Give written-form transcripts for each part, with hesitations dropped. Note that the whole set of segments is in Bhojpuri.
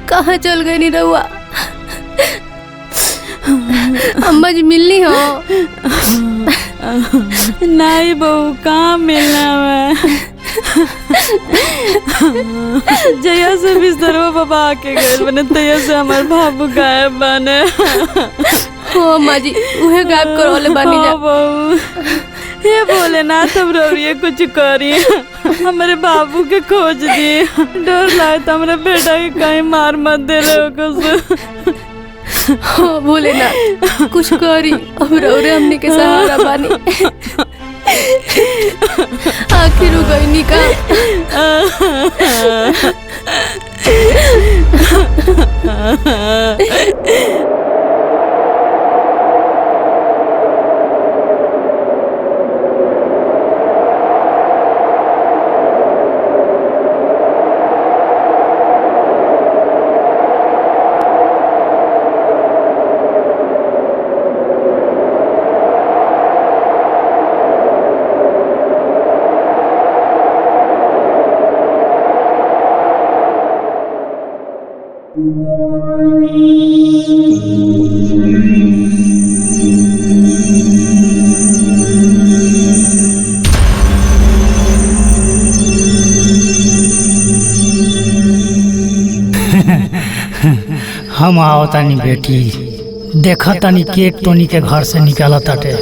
कहाँ चल गई नी रहुआ? अम्मा जी मिलनी हो? नहीं बहू, कहाँ मिलना है। जया से बिस्तरवा बाबा आके गए बने, तैया से हमारे बाबू गायब बने। हो अम्मा जी, उहे गायब करौले बानी जा। बहू, ये भोलेनाथ हम रौरिये कुछ करिए, हमारे बाबू के खोज दिए। डर लाए तो हमारे बेटा के कहीं मार मत दे रहे हो कुछ। हो भोलेनाथ कुछ करी, अब रौरे हमने के सहारा बानी। आखिर हो गई निका। हम आओ तानी बेटी, देखा तानी केक टोनी के घर से निकाला ताटे।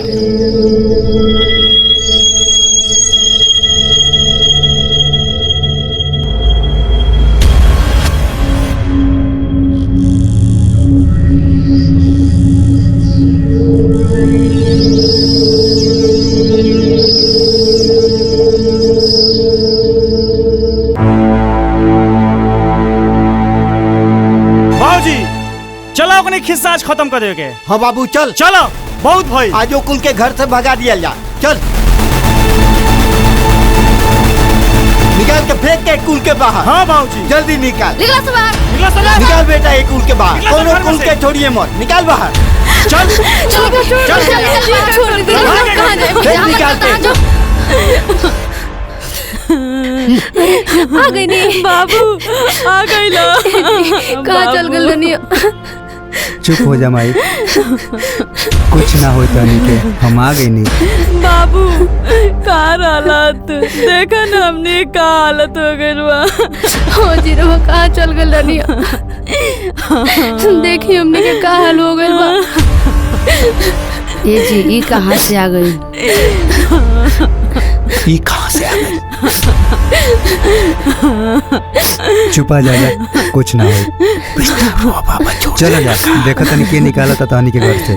चलो अपने खिस्सा आज खत्म कर देंगे। हाँ बाबू चल। चलो बहुत भाई, आज वो कुल के घर से भगा दिया जा। चल निकाल के फेंक के कुल के बाहर। हाँ बाबूजी जल्दी निकाल। निकाल बेटा एक कुल के बाहर, कोनो कुल के छोड़िए मत, निकाल बाहर। चल निकाल के। आ गई नी बाबू, आ गई लो। कहाँ चल गई नी? चुप हो जा माई, कुछ ना हो तानी के, हम आ गई नहीं। बाबू कार हालत देखा ना, हमने का हालत हो गई रुआ। हो जी रुआ, कहाँ चल गई नी? देखी हमने के का हाल हो गई बा। ये जी ये कहाँ से आ गई? ये कहाँ से आ गई? चुपा जा, कुछ ना हो। चलो जा, देखा तनी के निकाला था तानी के घर से।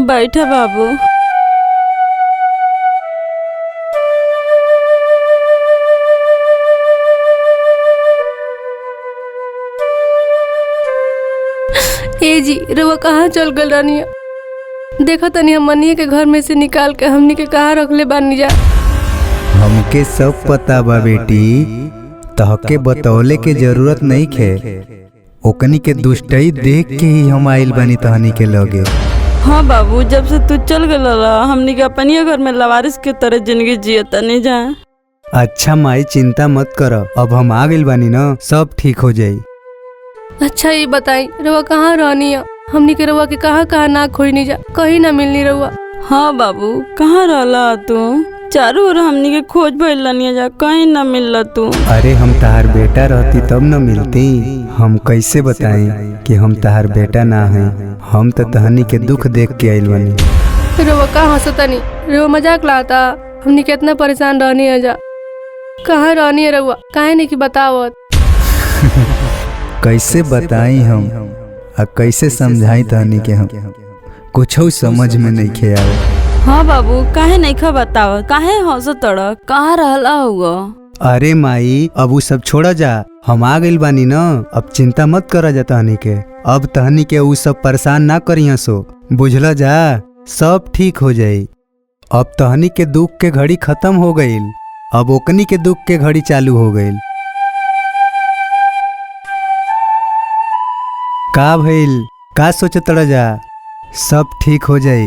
बैठा बाबू। ए जी रुआ कहाँ चल गई रानी? देखो तनी हमनी के घर में से निकाल के हमनी के कहाँ रखले बानी जा। हमके सब पता बा बेटी, तहके बतौले के जरूरत नहीं खे। ओकनी के दुष्टई देख के ही हम आइल बानी तहनी के लगे। हाँ बाबू, जब से तू चल गया हमनी के अपने घर में लवारिस के तरह जिंदगी जियता नहीं जा। अच्छा माई चिंता मत करो, अब हम आ गइल बानी ना, सब ठीक हो जाई। अच्छा ये बताई रुआ कहाँ रहनी है? हमनी के रुआ के कहाँ कहाँ ना खोई नहीं जा, कहीं ना मिलनी रुआ। हाँ बाबू, कहाँ रहला तू? चारों ओर हमनी के खोज भइल नहीं जा, कहीं ना मिलला तू। अरे हम तहार बेटा रहती तब न मिलती। हम कैसे बताएं कि हम तहार बेटा ना हैं। हम तो तहनी के दुख देख के आइल बानी। रुआ कहाँ हंसतनी? रुआ मजाक लाता? हमनी कितना परेशान रहनी है जा। कहाँ रहनी है रुआ? काहे नहीं की बतावत? कैसे बताई हम आ कैसे समझाई तहनी के? हम कुछ समझ में नहीं खे आवे। हाँ बाबू काहे नहीं खा बताव काहे हंस तड़ कहाँ रहला हुआ। अरे माई अब उ सब छोड़ा जा, हम आ गइल बानी न। अब चिंता मत करा जा तहनी के। अब तहनी के उ सब परेशान ना करिया सो, बुझला जा, सब ठीक हो जाई। अब तहनी के दुख के घड़ी खत्म हो गईल, अब ओकनी के दुख के घड़ी चालू हो गईल। का भइल, का सोचत रह जा, सब ठीक हो जाई,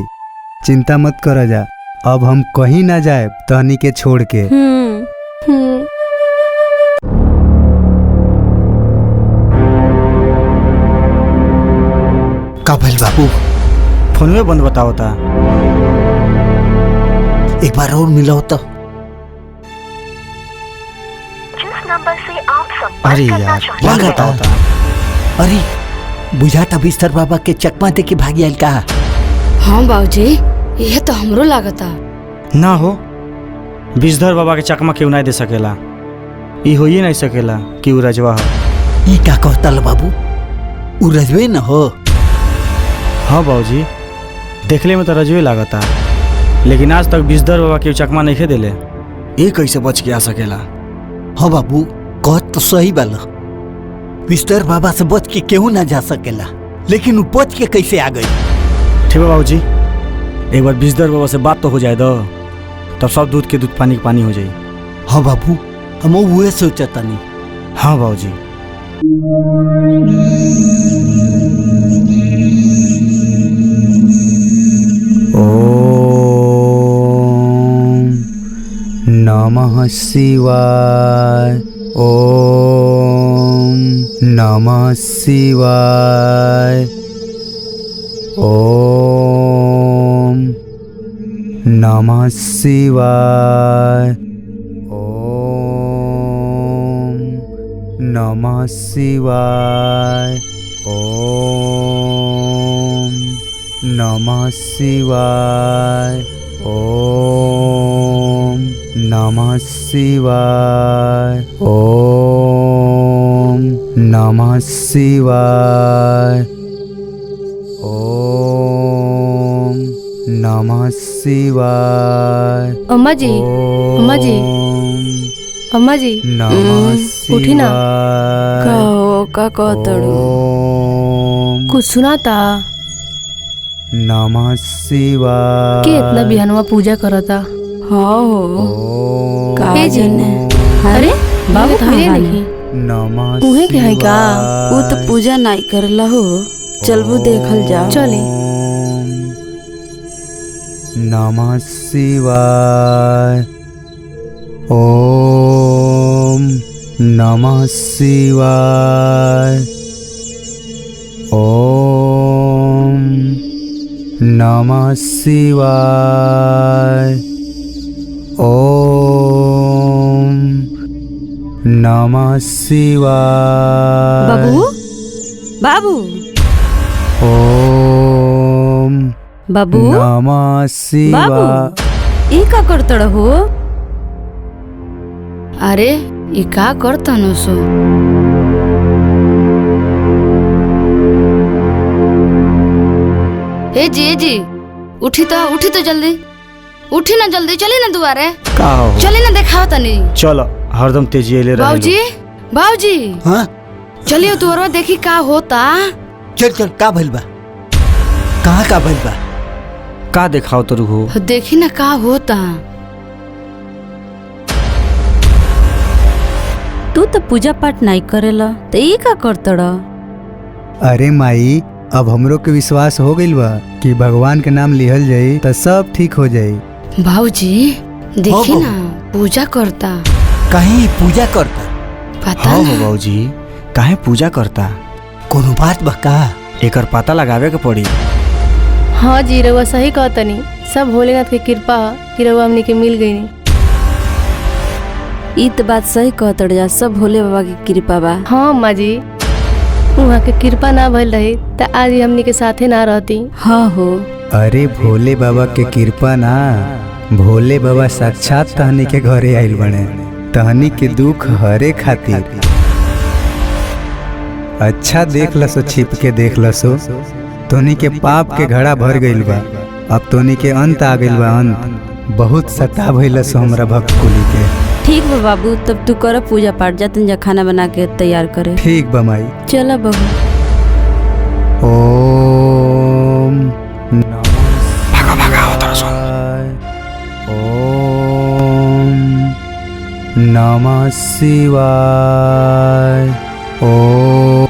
चिंता मत कर जा। अब हम कहीं ना जाए तहनी के छोड़ के। का भइल बाबू? फोन में बंद बताओ था। एक बार और मिलो तो। अरे यार बंद बताओ था। अरे बुझाता बिस्तर बाबा के चकमा दे के भागी आइल का? हाँ बाबूजी, यह तो हमरो लागता। ना हो, विषधर बाबा के चकमा क्यों नहीं दे सकेला? ई हो ही नहीं सकेला कि उ रजवा हो। ई का कहता ल बाबू? उ रजवे न हो? हाँ बाबूजी, देखले में तो रजवे लागता, लेकिन आज तक विषधर बाबा के चकमा नहीं देले। ये कैसे बच के आ सकेला? हाँ बाबू, कहत तो सही बाल। बिस्तर बाबा से बच के केहू ना जा सकेला, लेकिन उ बच के कैसे आ गई? ठीक है बाबूजी, एक बार विषधर बाबा से बात तो हो जाए दो, तब सब दूध के दूध पानी के पानी हो जाए। हाँ बाबू, हम वह सोचता नहीं। हाँ बाबूजी। ओम नमः शिवाय। ओम नमः शिवाय। ओम नमः शिवाय। ओम नमः शिवाय। ओम नमः शिवाय। ओम नमः शिवाय। ओम नमः शिवाय। ओम नमः शिवाय। अम्मा जी, अम्मा जी, अम्मा जी, नमः उठी ना। शिवाय। का कहतड़ू? ओम कुछ सुनाता नमः शिवाय। के इतना बिहानवा पूजा करता। हाँ हो ओम का हे जी। जाने। अरे बाबू कहाँ फिरे बानी? नहीं नमः उहे के है का? वो तो पूजा नहीं करला हो, चलबू देखल जा। चले। ओम नमः शिवाय। ओम नमः शिवाय। ओम नमः शिवाय। ओम नमः शिवाय। बाबू बाबू ओम बाबू नमः शिवाय। बाबू ये का करतड़ हो? अरे ये का करता नो सो? ए जी, उठी तो जल्दी, उठी ना जल्दी, चली ना दुआरे, का हो? चली ना देखाओ तनी। चलो हरदम तेजी ले रहे बाबूजी, बाबूजी, हाँ चलिए दुआरवा देखी का होता। चल चल, का भइल बा? कहाँ का भइल बा? का दिखाओ तो रुको। देखी ना का होता। तू तो पूजा पाठ नहीं करेला तो ये का करतड़? अरे माई, अब हमरो के विश्वास हो गइल बा कि भगवान के नाम लिहल जाई तो सब ठीक हो जाई। बाबूजी देखी हाँ, ना पूजा करता। कहीं पूजा करता? पता हाँ ना। बाबूजी, काहे पूजा करता? कोनो बात बा का? एकर पता लगावे के पड़ी। हाँ जी, रउआ सही कहतनी। सब भोलेनाथ के कृपा कि रउआ हमनी के मिल गई। ई तो बात सही कहतड़ जा, सब भोले बाबा की कृपा बा। हाँ अम्मा जी, वहाँ के कृपा ना भइल रही तो आज ही हमनी के साथे ना रहती। हाँ हो। अरे भोले बाबा के कृपा ना, भोले बाबा साक्षात तहनी के घरे आइल बने, तहनी के दुख हरे खातिर। अच्छा देख लसो, छिप के देख लसो, तोहनी के पाप के घड़ा भर गइल बा। अब तोनी के अंत आ गइल बा अंत। बहुत सता भइल सो हमरा भक्त कुली के। ठीक बा बाबू, तब तू कर पूजा पाठ, जा तन जा खाना बना के तैयार करे। ठीक बा माई। चला बहू। ओम नमः शिवाय। ओम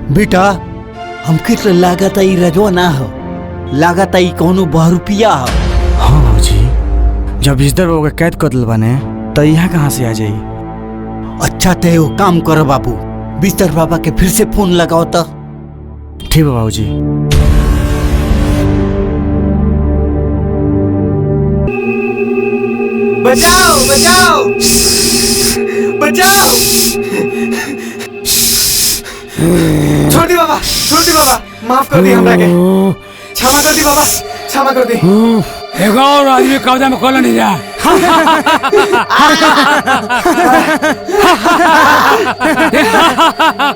बेटा हमके तो लागत ई रजवा ना हो, लागत ई कोनो बहरूपिया हो। हाँ बाबूजी, जब बिस्तर बाबू के कैद कर दिल बने तो यहाँ कहाँ से आ जाई? अच्छा ते वो काम करो बाबू, बिस्तर बाबा के फिर से फोन लगाओ तो। ठीक है बाबूजी। बचाओ बचाओ बचाओ। छोड़ दी बाबा, छोड़ दी बाबा, माफ कर दी हमरा के, क्षमा कर दी बाबा, क्षमा कर दी। एगो और आदमी कब्जा में खोल नहीं जा।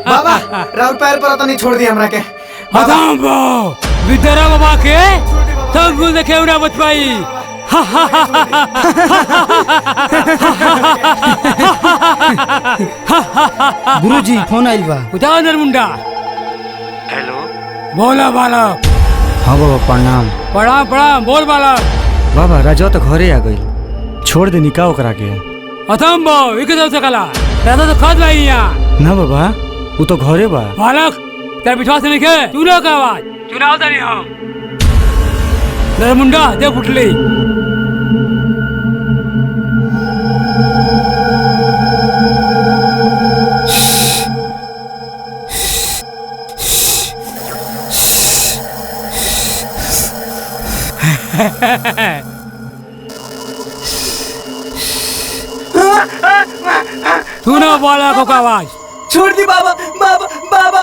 बाबा राउर पैर पर तो नहीं छोड़ दी हमरा के। बताऊं बो विद्यारा बाबा के सब कुछ देखे ना बच पाई। गुरुजी फोन आइल बा। उठाओ अंदर मुंडा। हेलो। बोला बालक। हाँ बाबा प्रणाम। प्रणाम प्रणाम, बोल बालक। बाबा राजवा तो घरे आ गई, छोड़ दे निकाह ओकरा के। अथम बो इके दल से कला दादा तो खत नहीं यहाँ ना बाबा, वो तो घरे बा। बालक तेरे विश्वास नहीं के चुनाव का आवाज चुनाव था नहीं हम मेरा मुंडा दे फुटली। सुनो बालकों का आवाज। छोड़ दी बाबा, बाबा बाबा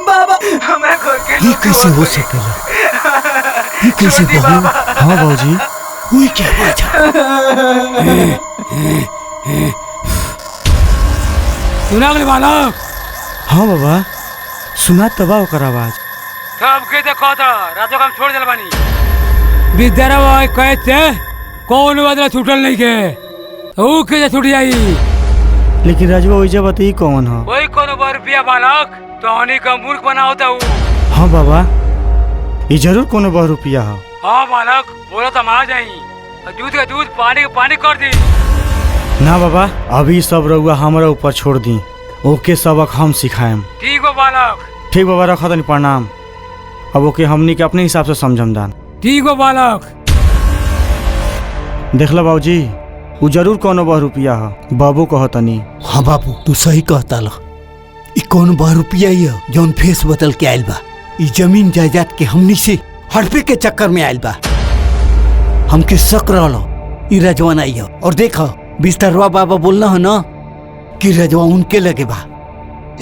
बाबा हमें खोल के। ये कैसे हो सकेला? ये कैसे बहू? हाँ बाबूजी। हुई क्या आवाज? सुना अगले बालक। हाँ बाबा सुना तबा ओकर आवाज। सबके देखो तो राजो काम छोड़ दिल बानी। विद्यारा भाई कैद से कौन बदला छूटल नहीं के ऊ के छूट जाई। लेकिन राजवा वही जब बताई कौन हो? वही कोनो रुपया बालक तो हनी का मूर्ख बना होता हूँ। हाँ बाबा ये जरूर कोनो बहरूपिया हो। हाँ बालक बोलो तो हम आ जाई, दूध का दूध पानी का पानी कर दी। ना बाबा अभी सब रउआ हमारा ऊपर छोड़ दी, ओके सबक हम सिखाएम। ठीक हो बालक। ठीक बाबा रखा तनी प्रणाम। अब ओके हमनी के अपने हिसाब से समझम दान। ठीक हो बालक। देख लो बाबूजी वो जरूर कोनो बहरूपिया हो, बाबू कहो तनी। हाँ बाबू तू सही कहता ला, ई कौन बहरूपिया ही है जौन फेस बदल के आयल बा। ई जमीन जायदाद के हमनी से हड़पे के चक्कर में आयल बा। हमके शक रहलो ई रजवा नहीं है। और देखो बिस्तरवा बाबा बोलना है ना कि रजवा उनके लगे बा,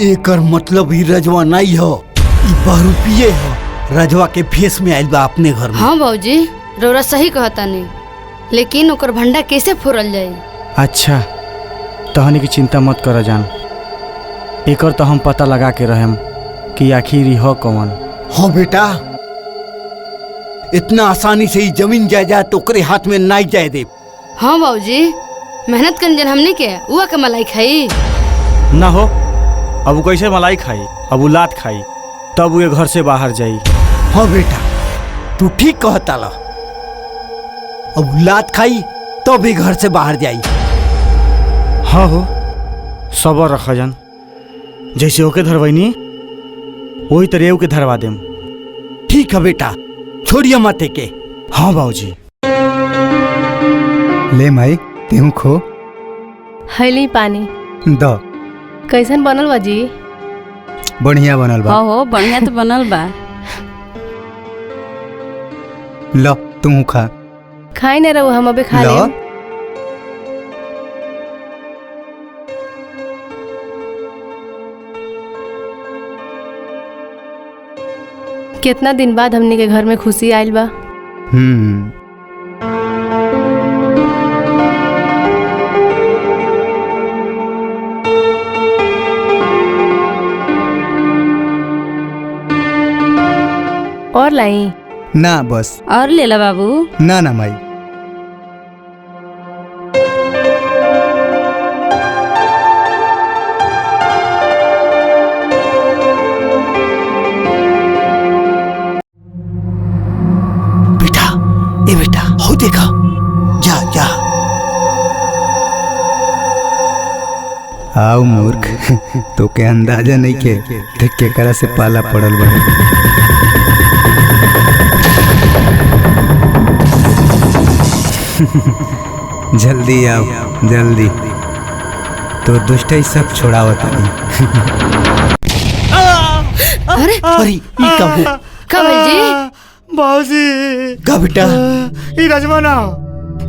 एकर मतलब ही रजवा नहीं हो, ई बहरूपिये हो। रजवा के फेस में आयल बा अपने घर में। हाँ बाबूजी रौरा सही कहता नहीं, लेकिन ओकर भंडा कैसे फोड़ल जाए? अच्छा तहनी की चिंता मत कर जान, एकर तो हम पता लगा के रहेम कि आखिर ही हो कौन। हाँ बेटा इतना आसानी से ही जमीन जायदाद ओकरे हाथ में नहीं जाए दे। हाँ बाबूजी मेहनत कर जन हमने के उआ के मलाई खाई ना हो। अब वो कैसे मलाई खाई? अब वो लात खाई तब वो घर से बाहर जाई। हाँ बेटा तू ठीक कहता ला, अब लात खाई तो भी घर से बाहर जाई। हाँ हो सबर रखा जान, जैसे ओके धरवैनी वही तरह के धरवा देम। ठीक है बेटा छोड़िए मत के। हाँ बाबूजी। ले माई तेहू खो। हैली पानी द कैसन बनल बा जी? बढ़िया बनल बा। हाँ हो बढ़िया तो बनल बा। लो तू खा। खाई न रहो, हम अबे खा लो। लेम। कितना दिन बाद हमनी के घर में खुशी आइल बा। और लाई? ना बस। और ले ला बाबू। ना ना माई। बेटा, ए बेटा, हो देखा, जा जा। आओ मूर्ख, तो के अंदाजा नहीं के देख के करा से पाला पड़ल बा। जल्दी आओ जल्दी, तो दुष्ट ही सब छोड़ावत नहीं। अरे अरे ई का हो? का भाई जी? बाबूजी का बेटा? ई रजवाना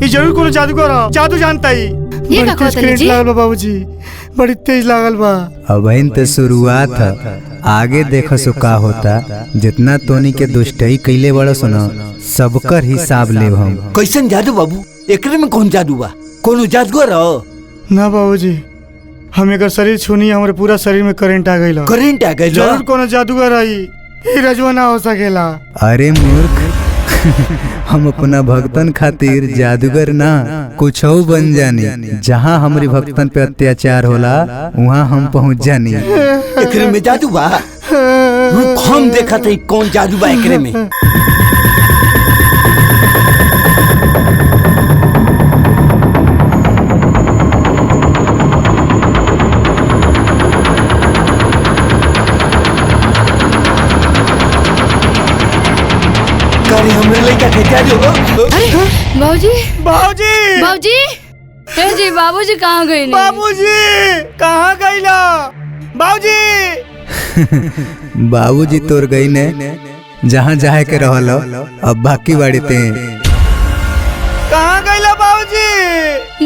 ई जरूर कोनो जादूगर ह, जादू जानता ही। ये का कहत है जी? लागल बा बाबूजी, बड़ी तेज लागल बा। अब तो शुरुआत है, आगे देखो सो का होता। जितना तोनी के दुष्टई कैले बड़ा सुनो, सबकर हिसाब लेब हम। कैसन जादू बाबू? एकरे में कौन जादू बा? कोनो जादूगर हो? ना बाबूजी, हम एकर शरीर छूनी, हमारे पूरा शरीर में करंट आ गइल। करंट आ गइल? जरूर कोनो जादूगर है, ई रजवाना हो सकेला। अरे मूर्ख, हम अपना भक्तन खातिर जादूगर ना कुछ बन जानी। जहाँ हमारी भक्तन पे अत्याचार होला वहाँ हम पहुँच जानी। एकरे में जादू बा? रुक, हम देखा था कौन जादू बा एकरे में। हमरे लइका के जादू। बाबूजी बाबूजी बाबूजी, ए जी बाबूजी कहाँ गए? बाबूजी कहाँ गइला? बाबूजी बाबूजी तोर गई ने जहाँ जाए के रहल, अब बाकी बाड़ी ते। कहाँ गइला बाबूजी?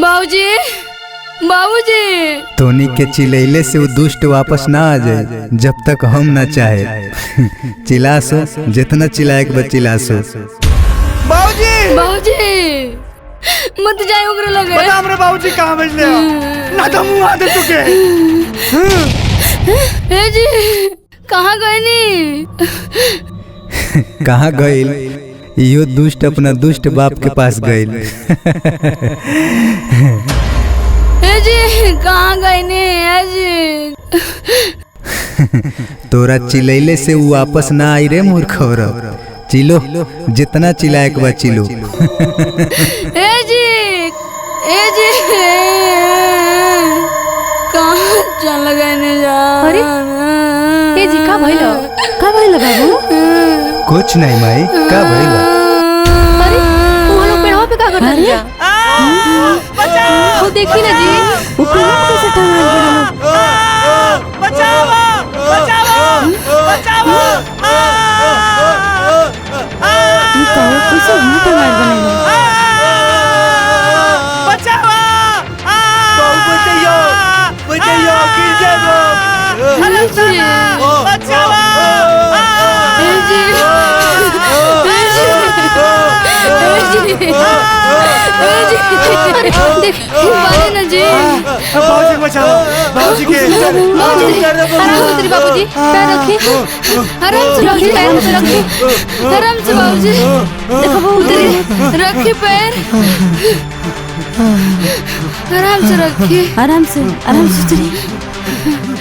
बाबूजी बाबूजी, तोनी के चिल्लैले से वो दुष्ट वापस ना आ जाए जब तक हम ना चाहे। चिल्लासो, जितना चिल्लाए के बाद चिल्लासो। बाबूजी बाबूजी मत जाए उगरे लगे। बता हमरे बाबूजी कहाँ भेजले हो? ना तो मुँह आ दे तुके। ए जी कहाँ गए नी? कहाँ गइल? यो दुष्ट अपना दुष्ट बाप के पास गइल। ए जी कहाँ गए नी? ए जी तोरा चिल्लैले से वो वापस ना आई रे मूर्ख औरत। चिलो, जितना चिल्लाए के बाद चिलो। ए जी कहाँ चल गए जा? अरे ए जी का भइल? का भइल बाबू? कुछ नहीं माई, का भइल? अरे वो लोग पेड़वा पे का कर रहे हैं? बचाओ! वो देखी ना जी, वो पेड़वा पे कैसे टंग रहे हैं? बचाओ बचाओ बचाओ। ये कहो कैसे हम टंग रहे हैं? बचाओ बताइयो बताइयो गिर जाओ। ए जी बचाओ ए जी देख बाले ना जी। बाबूजी बचाओ, बाबूजी के बाबूजी आराम से तेरे बाबूजी पैर रखिए, आराम से बाबूजी पैर पे रखिए, आराम से बाबूजी। देखो वो उधर रखिए पैर, आराम से रखिए, आराम से उतरिए।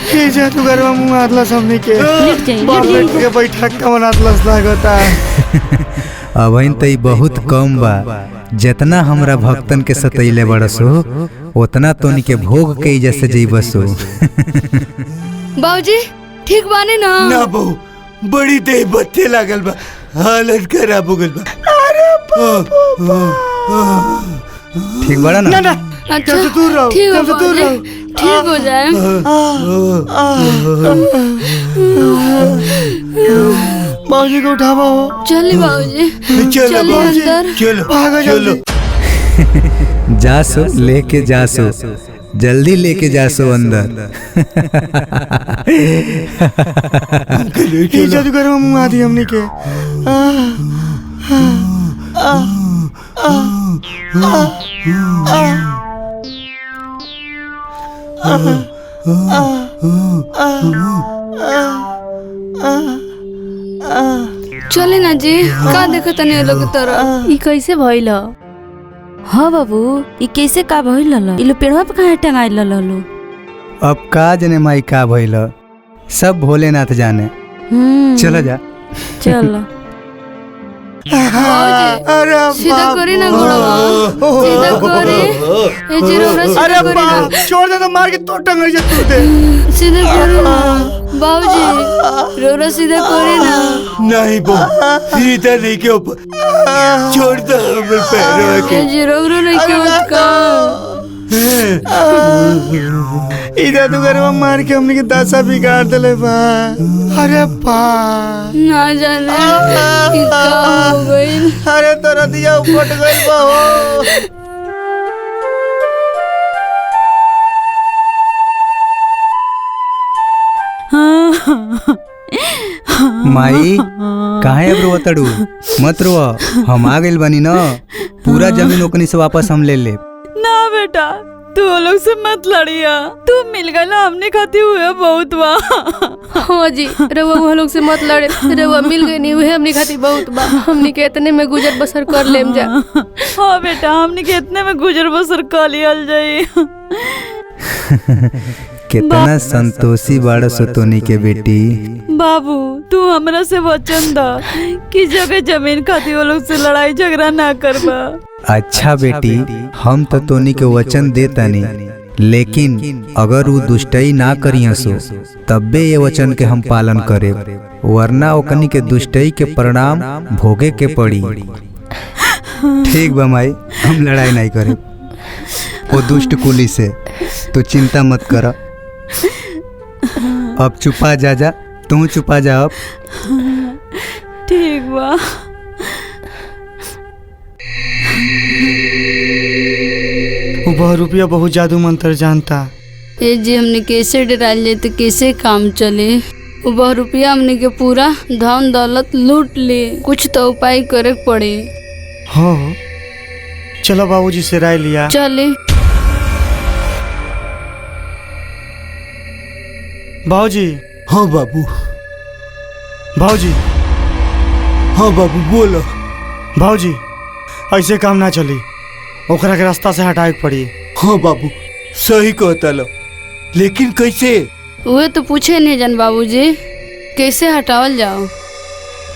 के जादूगर में मुंह आदला सामने के लेट जाइए के बैठक का बनातलस लागता। अबहिन तई बहुत कम बा। जितना हमरा भक्तन के सतैले बड़सो उतना तोनी के भोग के जैसे जइबसो। बाबूजी ठीक बानी ना? ना बहू, बड़ी देह बत्ते लागल बा, हालत खराब हो गइल बा। ठीक बड़ा ना? ना अच्छा हमसे दूर रहो, ठीक हमसे दूर रहो। ठीक हो जाए। बाबूजी को उठावा हो। चलिए बाबूजी, चलो चलिए बाबूजी, अंदर। चलो भागो चलो। जासो लेके जासो, जल्दी लेके जासो अंदर। ये जादूगर में मुंह आदि हमने के। चले ना जी, का देखो तनी लोग तरह। ई कैसे भइल? हाँ बाबू, ये कैसे का भइल ल? इलो पेड़वा पे काहे टंगाइल लो? अब का जने माई का भइल, सब भोलेनाथ जाने। चला जा। चल। अरे सीधा करे ना घोड़वा, सीधा करे। ए जी रोरा सीधा करे ना। छोड़ दे तो मार के तो टंग जा तू दे। सीधा करे ना बाबूजी, रोरा सीधा करे ना। नहीं बो, सीधा नहीं के ऊपर छोड़ दो मेरे पैरों के। ए जी रोरा नहीं के मत का। इधर तो गरवा मार के हमने के दासा बिगाड़ देले बा। अरे बा ना जाने कि का हो गइल। अरे तोरा दिया उपट गइल बा हो। माई काहे अब रोवा तड़ू? मत रोवा, हम आ गइल बानी न। पूरा जमीन ओकनी से वापस हम ले ले। ना बेटा, तू वो लोग से मत लड़िया। तू मिल गया, हमने खाती हुए बहुत बा। हाँ जी, रउआ वो लोग से मत लड़े। रउआ मिल गई नहीं हुए हमनी खातिर बहुत बा। हमनी के इतने में गुजर बसर कर लेम जा। हाँ बेटा, हमने के इतने में गुजर बसर कर लियल जाई। कितना संतोषी बाड़ सतोनी के बेटी। बाबू, तू हमरा से वचन दा कि जगह जमीन खाती वो लोग से लड़ाई झगड़ा ना करबा। अच्छा बेटी, हम तो तोनी के वचन देतानी, लेकिन अगर वो दुष्टई ना करियसो तब्बे ये वचन के हम पालन करे, वरना ओकनी के दुष्टई के परिणाम भोगे के पड़ी। ठीक बा माई, हम लड़ाई नहीं करे वो दुष्ट कुली से, तू चिंता मत कर। अब चुपा जा, तू चुपा जा अब। ठीक बा। वो बहुरूपिया बहुत जादू मंत्र जानता। ए जी हमने कैसे डराल जाए तो कैसे काम चले। वो 100 रुपया हमने के पूरा धन दौलत लूट ले। कुछ तो उपाय करे पड़े। हाँ चलो बाबूजी से राय लिया। चले बाबूजी। हाँ बाबू। बाबूजी। हाँ बाबू बोलो। बाबूजी ऐसे काम ना चली, ओकरा के रास्ता से हटाए के पड़ी। हाँ बाबू सही कहता लो, लेकिन कैसे? वो तो पूछे नहीं जान बाबूजी, कैसे हटावल जाओ।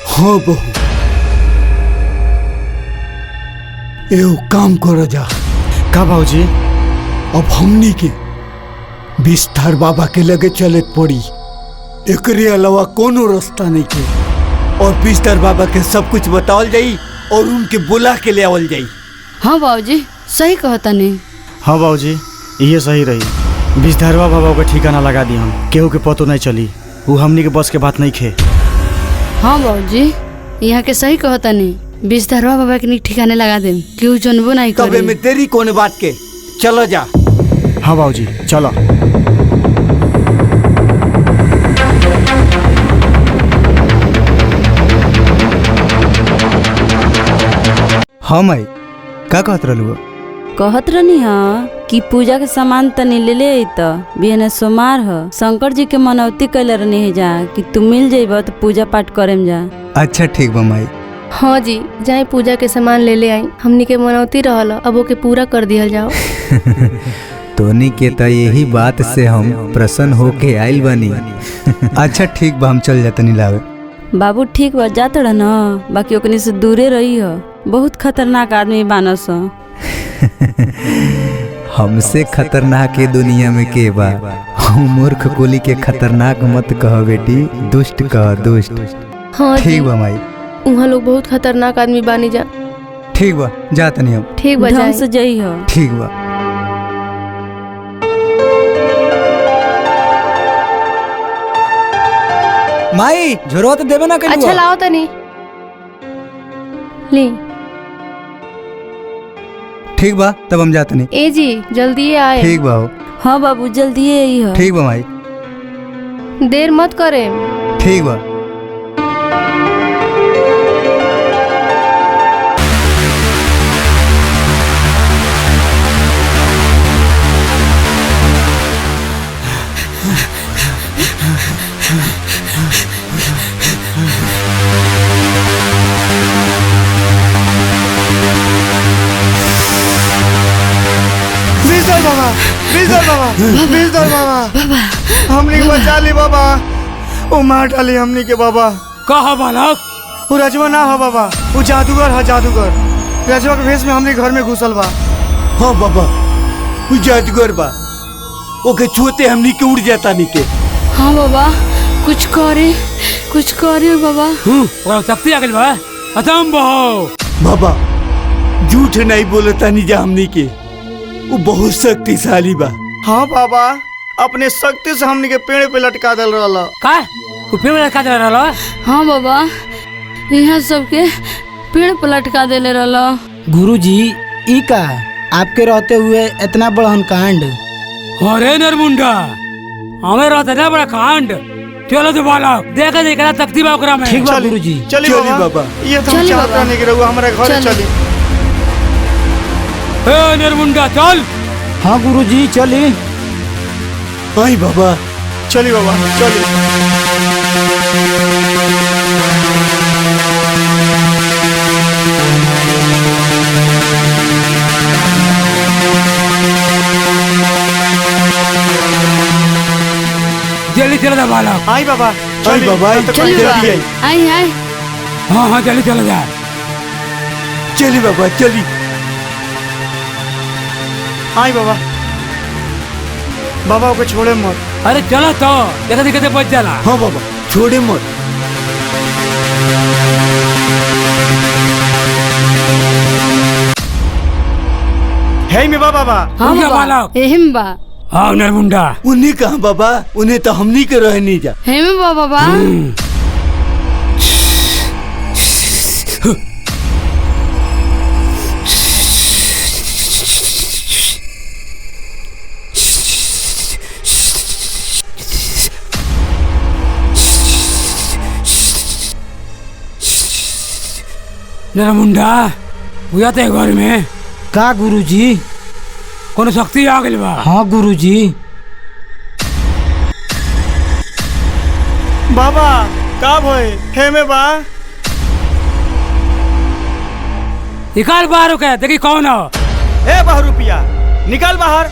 हाँ बहू, एगो काम करो जा। का बाबूजी? अब हमनी के बिस्तर बाबा के लगे चले पड़ी, एकरे अलावा कोनो रास्ता नहीं के। और बिस्तर बाबा के सब कुछ बतावल जाई और उनके बुला के ले आवल जाई। हाँ बाबूजी सही कहता नहीं। हाँ बाबूजी ये सही रही। बिस्धरवा बाबा का ठिकाना लगा दी, हम केहू के पतो नहीं चली। वो हमनी के बस के बात नहीं खे। हाँ बाबूजी यहाँ के सही कहता नहीं। बिस्धरवा बाबा के ठिकाने लगा दे, केहू जनबो नहीं करे। तबे में तेरी कौन बात के, चलो जा। हाँ बाबूजी चलो। हाँ माई का कहत रहलू? कहत रहनी हाँ कि पूजा के सामान तनी ले ले त बिहने सोमार ह। शंकर जी के मनौती कैले रहनी है जा कि तू मिल जाइब तो पूजा पाठ करेम जा। अच्छा ठीक बा माई। हाँ जी, जाए पूजा के सामान ले ले आई। हमनी के मनौती रहल, अब ओके पूरा कर दिया जाओ। तोनी के तो यही बात से हम प्रसन्न होके आइल बानी। अच्छा ठीक बा, हम चल जातनी लावे। बाबू ठीक बा, जात रह न, बाकी ओकनी से दूरे रही हो। बहुत खतरनाक आदमी बानस। हमसे खतरनाक ये दुनिया में के बा? हम मूर्ख कुली के खतरनाक मत कह बेटी, दुष्ट कह, दुष्ट। हाँ ठीक बा माई। उहाँ लोग बहुत खतरनाक आदमी बानी जा। ठीक बा जातनी हम। ठीक बा, ढंग से जई हो। ठीक बा। माई झोरवा तो देबे ना कहीं। अच्छा लाओ तनी ली। ठीक बा तब हम जाते नहीं। ए जी जल्दी आए। ठीक बा हो। हाँ बाबू जल्दी आई हो। ठीक बा माई। देर मत करे। ठीक बा। बिजदर बाबा हमनी के बचा ली बाबा। वो मार डाली हमनी के बाबा। कहा बालक? वो रजवा ना हो बाबा, वो जादूगर है जादूगर। रजवा के भेष में हमनी घर में घुसल बा। हाँ बाबा वो जादूगर बा, ओके छूते हमनी के उड़ जाता निके। हाँ बाबा कुछ करे बाबा। और शक्ति आ गई बा असंभव। बाबा झूठ नहीं बोलता नहीं जा हमनी के, वो बहुत शक्तिशाली बा। हाँ बाबा अपने शक्ति से हमनी के पेड़ पे लटका दल रहा। का पेड़ में लटका दे रहा? हाँ बाबा यहाँ सबके पेड़ पर लटका देले रहला। गुरुजी ई का आपके रहते हुए इतना बड़हन कांड। अरे नरमुंडा हमें रहता ना बड़ा कांड। चलो तो बालक देखा देखा तख्ती बा ओकरा में। ठीक बा गुरुजी। चली बाबा ये तो हम चाहता नहीं कि रहुआ हमारे घर चली। ए नरमुंडा चल। हाँ गुरुजी चली। आई बाबा चली बाबा चली। जल्दी चला जा बालक। आई बाबा आई बाबा चली बाबा आई। हाँ जल्दी चला जा। चली बाबा चली। आई बाबा बाबा को छोड़े मत। अरे चलो तो देखा देखते बच जाला। हाँ बाबा छोड़े मत। है में बाबा। हाँ उनका बाबा बालक। एहिम बा। हाँ नरमुंडा उन्हें कहा बाबा, उन्हें तो हमनी के रह नहीं जा। हेम बा बाबा। नरमुंडा बुझा ते घर में का गुरुजी? कोनो शक्ति आ गई बा। हाँ गुरुजी। बाबा का भई है में बा। निकाल बाहर के देखी कौन हो। ए बाहर रुपया निकल बाहर।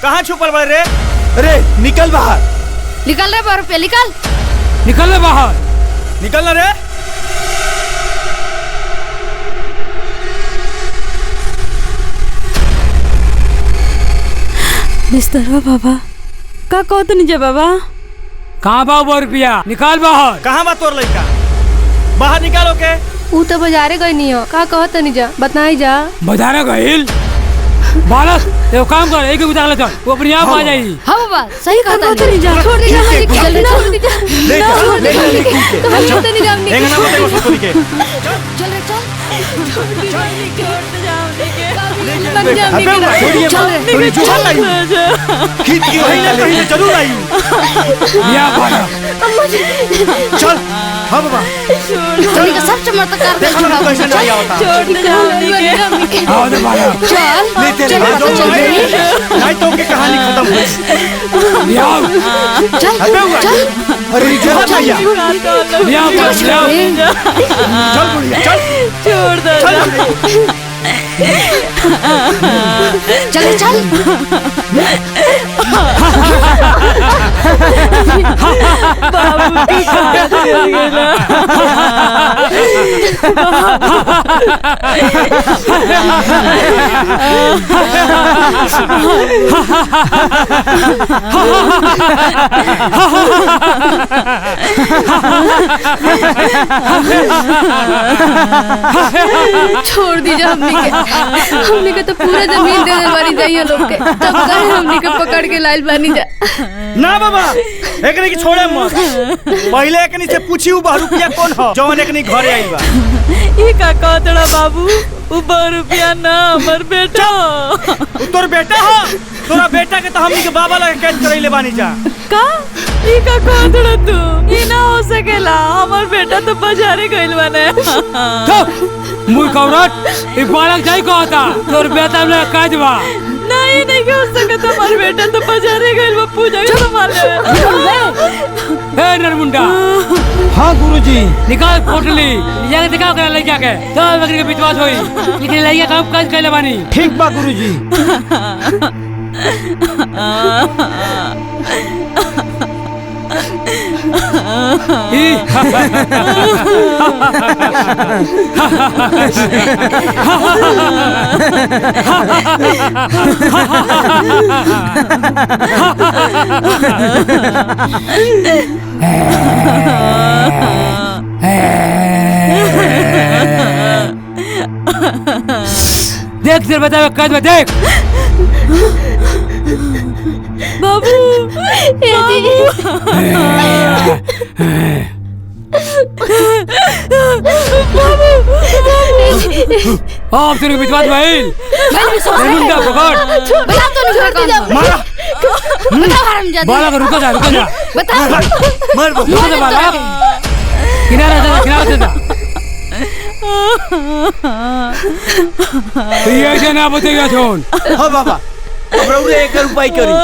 कहाँ छुपल बा रे? अरे निकल बाहर। निकल रे बाहर पे निकल। निकल ले बाहर। निकल ना रे। बिस्तरवा बाबा का कहत नहीं जा बाबा। कहाँ बा वो रुपया? निकाल बाहर। कहाँ बा तोर लड़का? बाहर निकालो के। ऊ तो बाजारे गई नहीं हो। का कहत नहीं जा बताई जा। बाजारे गइल बालक एगो काम कर एक उतार ले चल वो अपने आप आ जाई। हाँ बाबा सही कहता नहीं जा। छोड़ दे ले जा ले तो हम तो नहीं जामनी। एंगना मत देखो सुतरी के। चल रे चल। बन जामनी अबे के। छोड़िए थोड़ी चल लाई। खींच के कहीं ना कहीं जरूर आई। या बालक चल। हाँ बाबा छोड़ का सब चमत्कार देखो ना कैसे नहीं आता। छोड़ दे जामनी के। आओ दे बालक चल ले तेरे हाथ चल जोड़ ले। नहीं तो की कहानी खत्म हुई। ले आओ चल अबे हुआ। चल। अरे जो भैया ले आओ बस, ले आओ। चल बुढ़िया चल। छोड़ दे चल चल। बाबू की बात कर गेला। छोड़ दीजिए हमनी के तो पूरा जमीन दे दे बानी जाइए लोग के। तब कहे हमनी के पकड़ के लाइल बानी जा। ना बाबा एकनी के छोड़े मत। पहले एकनी से पूछी उ रुपया कौन हो जवन एकनी घरे आइल बा। ये का कहतड़ा बाबू उ रुपया ना हमर बेटा। उ तोर बेटा हो। तोरा बेटा के तो हमनी के बाबा लगे कैद करैले बानी जा। का ये का कहतड़ा तू? ये ना हो सकेला। हमर बेटा तो बाजारे गइल बाने। मुई कौरत एक बालक जाई कहता तोर बेटा ने कह दबा। नहीं नहीं हो सकता। हमार बेटा तो बाजारे गइल बा पूजा के सामान लेवे। ए नरमुंडा हाँ गुरुजी। निकाल पोटली जाके दिखाओ करे लइका के सब बकरी के विश्वास होई। लेकिन लइका काम काज कइले बानी। ठीक बा गुरुजी। देख तेरे बतावे कद में देख बाबू अब तेरे विश्वास भाई मुंडा पकड़ बता तो नहीं मारा बता हरामजादी बालक रुको जा बता रुको जा बालक किनारा दे ये जे ना बतेगा छोन हाँ बाबा अब रउरे एक उपाय करी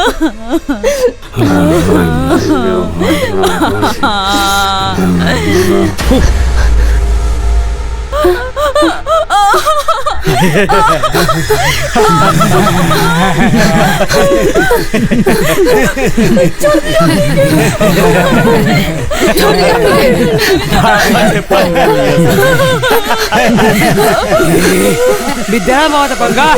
विद्या बहुत पंगा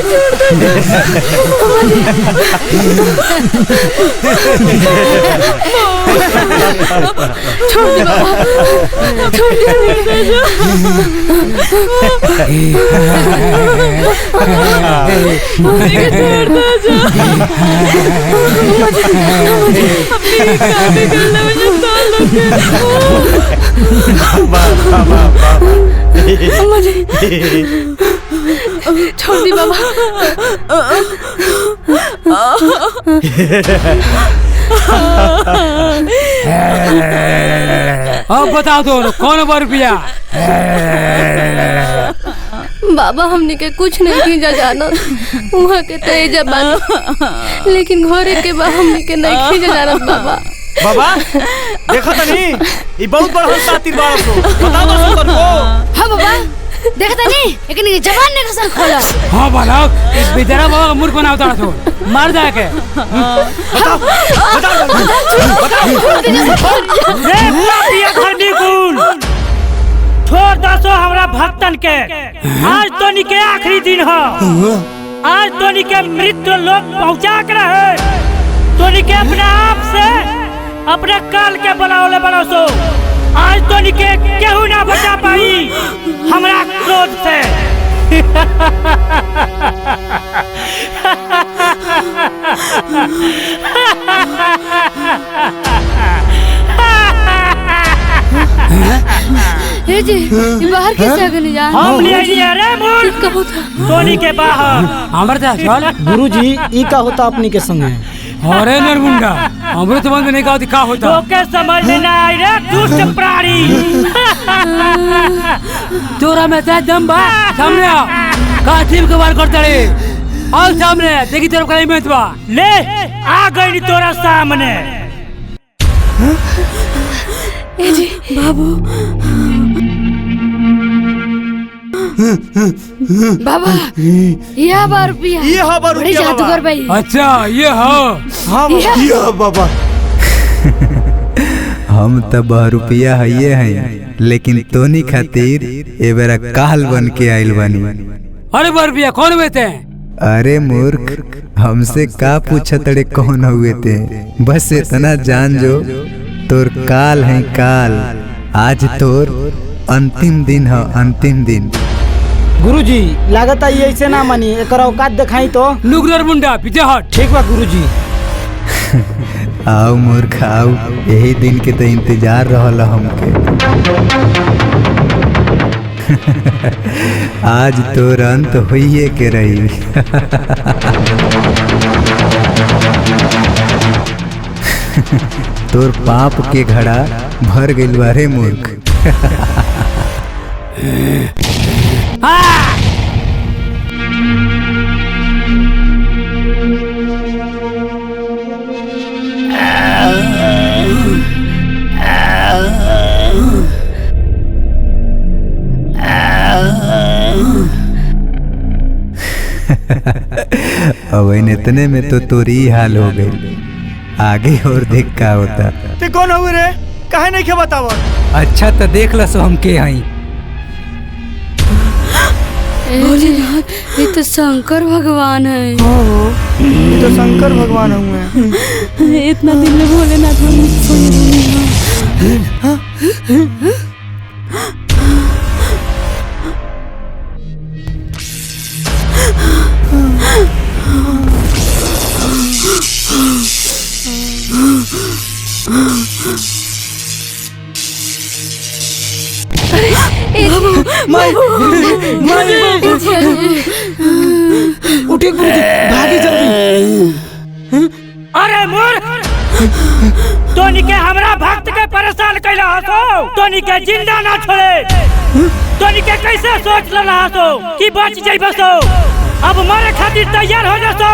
छोड़ दे बाबा छोड़ दे छोड़ दी बाबा अब बताओ तो कौन बार रुपया बाबा हमने के कुछ नहीं खींचा जाना वहाँ के तेजा बानी लेकिन घरे के बा हमने के नहीं खींचा जाना बाबा बाबा देखो तो नहीं ये बहुत बड़ा साथी बात को बता दो सुकर को हाँ बाबा देखता नहीं लेकिन ये जवान ने कसल खोला हाँ बालक इस बेचारा बाबा का मूर्ख बनावता रहा तो मार जा के छोड़ दसो हमरा भक्तन के आज तो निके आखिरी दिन हो आज तो निके मृत्यु लोक पहुंचा कर रहे तो निके अपने आप से अपने काल के बनाओले बनाओ आज तो निके केहू ना बचा पाई हमरा क्रोध से जी ये बाहर कैसे आ गए जा हम ले लिए रे मूर्ख सोनी के बाहर अमरता चल गुरुजी ई का होता अपनी के संग है अरे नरमुंडा अमृत बंद नहीं का क्या होता तो के समझ में ना आई रे दुष्ट प्राणी तोरा में तो दम बा सामने आ काठीम के वार करता रे आओ सामने देखी तेरे को नहीं मेतवा ले आ गई तोरा सामने ए जी बाबू बाबा यह बार रुपया ये बार बड़ी रुपया जादूगर भाई अच्छा ये हो हाँ बाबा बाबा हम तो बहुरुपिया हइये हैं लेकिन तोनी खातिर ए बेरा काल बन के आइल बानी अरे बरबिया कौन बेते हैं अरे मूर्ख हमसे का पूछत रे कौन हुए थे बस इतना जान जो तोर काल है काल आज तोर अंतिम दिन है अंतिम दिन गुरुजी लागत है ऐसे ना मानी एक औकात दिखाई तो लुगनर मुंडा पीछे हट ठीक बा गुरुजी आओ मूर्ख आओ यही दिन के तो इंतजार रहल हमके आज तोर अंत होइए के रही तोर पाप के घड़ा भर गइल बारे मूर्ख अब इन इतने में तो तोरी ही हाल हो गई। आगे और देख का होता। ते कौन हुए रे? काहे नहीं के बतावा? अच्छा तो देख लसो हम के हई। भोलेनाथ ये तो शंकर भगवान है। ये तो शंकर भगवान हुए। इतना दिन में भोलेनाथ उठे गुरुजी, भागे जल्दी। अरे मूर्ख, तोनी के हमरा भक्त के परेशान कैला हसो, तोनी के जिंदा ना छोड़े। तोनी के कैसे सोच लेला हसो कि बच जाइबसो? अब मरे खातिर तैयार हो जासो।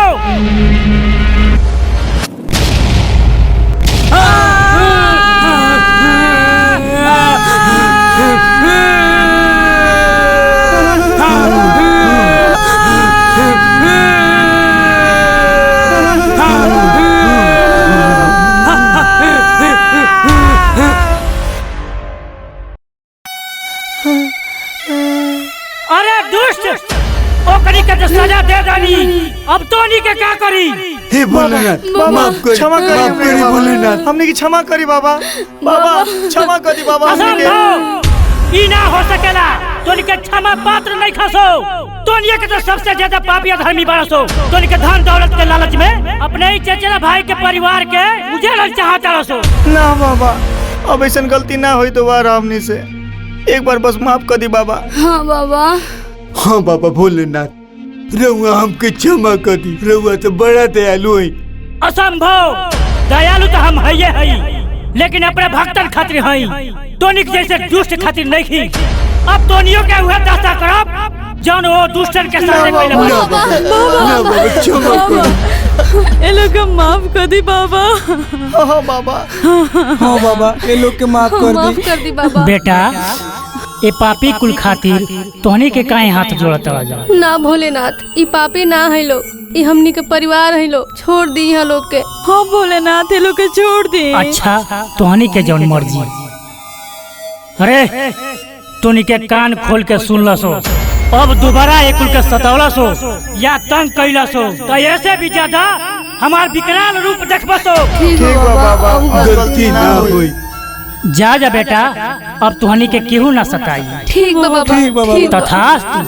अरे दुष्ट, ओकरी के सजा दे दानी। अब तोनी के क्या करी? हे भोलेनाथ, माफ करी, क्षमा करी, माफ करी भोलेनाथ। हमने की क्षमा करी बाबा। बाबा क्षमा करी बाबा हमने के। असंभव, ई ना हो सकेला। तोनी के क्षमा पात्र नहीं खसो। तोनी के तो सबसे ज्यादा पापी धर्मी बरसो। तोनी के धन दौलत के लालच में अपने ही चचेरा भाई के परिवार के उजाड़ना चाहता रसो। ना बाबा, अब ऐसा गलती ना हुई दोबारा हमने से। एक बार बस माफ कर दी बाबा। हाँ बाबा। हाँ बाबा भोलेनाथ, रउआ हमके क्षमा कर दी। रउआ तो बड़ा दयालु है। असंभव, दयालु तो हम है लेकिन अपने भक्तन खातिर हई। तोनी के जैसे दुष्ट खातिर नहीं की। अब तोनियों के हुए दशा करब जौन वो दुष्टन के साथ बाबा ए लोग के माफ कर दी बाबा। हाँ बाबा, हाँ बाबा ये लोग के माफ कर दी बाबा। बेटा, ये पापी कुल खातिर तोहनी के काहे हाथ जोड़त जा? ना भोलेनाथ, ई पापी ना है लोग, ई हमनी के परिवार है लोग। छोड़ दी यहाँ लोग के। हाँ भोलेनाथ ये लोग के छोड़ दी। अच्छा, तोहनी के जौन मर्जी। अरे तोहनी के कान खोल के सुन लसो। अब दोबारा एक कुल के सतावलसो या तंग कैलसो तो ऐसे भी ज्यादा हमार विकराल रूप देखबसो। ठीक बाबा, गलती ना हुई। जा जा बेटा, अब तुहनी के केहू ना सताई। ठीक बाबा, ठीक बाबा। तथास्तु।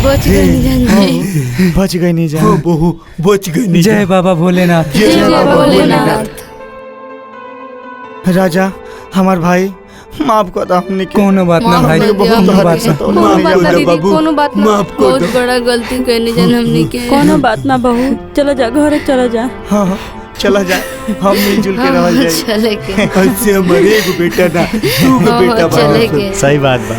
बच गई बच गई नहीं जा। हाँ बहू, बच गई नहीं। जय बाबा भोलेनाथ। जय भोलेनाथ। राजा हमार भाई माफ कर दो हमने के। कोनो बात ना भाई, बहुत कोनो बात ना। कोनो बात ना। बहुत बड़ा गलती करने जन हमने के। कोनो बात ना बहू, चलो जा घरे चलो जा। हाँ हाँ चला जा, हम मिलजुल के रह जाए। चले के ऐसे हमारे एगो बेटा ना, दू गो बेटा बा। चले के सही बात बा।